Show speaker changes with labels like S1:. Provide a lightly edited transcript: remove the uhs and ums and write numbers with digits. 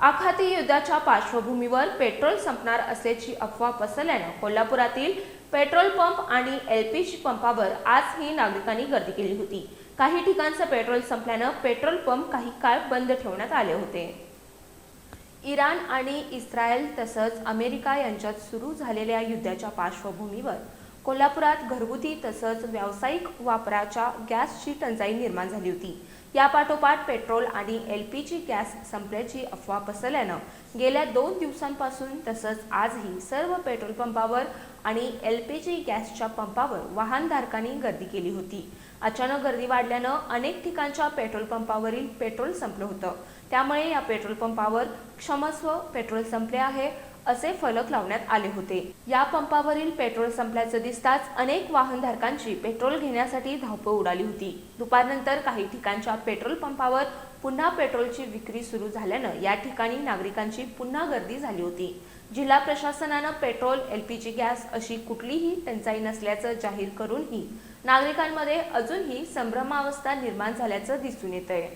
S1: आखाती युद्धाच्या पार्श्वभूमीवर पेट्रोल संपणार असल्याची अफवा पसरल्यानं कोल्हापुरातील पेट्रोल पंप आणि एलपीजी पंपावर आजही नागरिकांनी गर्दी केली होती। काही ठिकाणचं पेट्रोल संपल्यानं पेट्रोल पंप काही काळ बंद ठेवण्यात आले होते। इराण आणि इस्रायल तसंच अमेरिका यांच्यात सुरू झालेल्या युद्धाच्या पार्श्वभूमीवर कोल्हापुरात घरगुती तसंच व्यावसायिक वापराच्या गॅसची टंचाई निर्माण झाली होती। या पाठोपाठ पेट्रोल आणि एलपीजी गॅस संपल्याची अफवा पसरल्यानं गेल्या 2 दिवसांपासून तसंच आजही सर्व पेट्रोल पंपावर आणि एलपीजी गॅसच्या पंपावर वाहनधारकांनी गर्दी केली होती। अचानक गर्दी वाढल्यानं अनेक ठिकाणच्या पेट्रोल पंपावरील पेट्रोल संपलं होतं। त्यामुळे या पेट्रोल पंपावर क्षमस्व पेट्रोल संपले आहे असे फलक लावण्यात आले होते। या पंपावरील पेट्रोल संपल्याचं दिसताच अनेक वाहनधारकांची पेट्रोल घेण्यासाठी धावपळ उडाली होती। दुपारनंतर काही ठिकाणच्या पेट्रोल पंपावर पुन्हा पेट्रोलची विक्री सुरू झाल्यानं या ठिकाणी नागरिकांची पुन्हा गर्दी झाली होती। जिल्हा प्रशासनानं पेट्रोल, एलपीजी गॅस अशी कुठलीही टंचाई नसल्याचं जाहीर करूनही नागरिकांमध्ये अजूनही संभ्रमावस्था निर्माण झाल्याचं दिसून येतंय।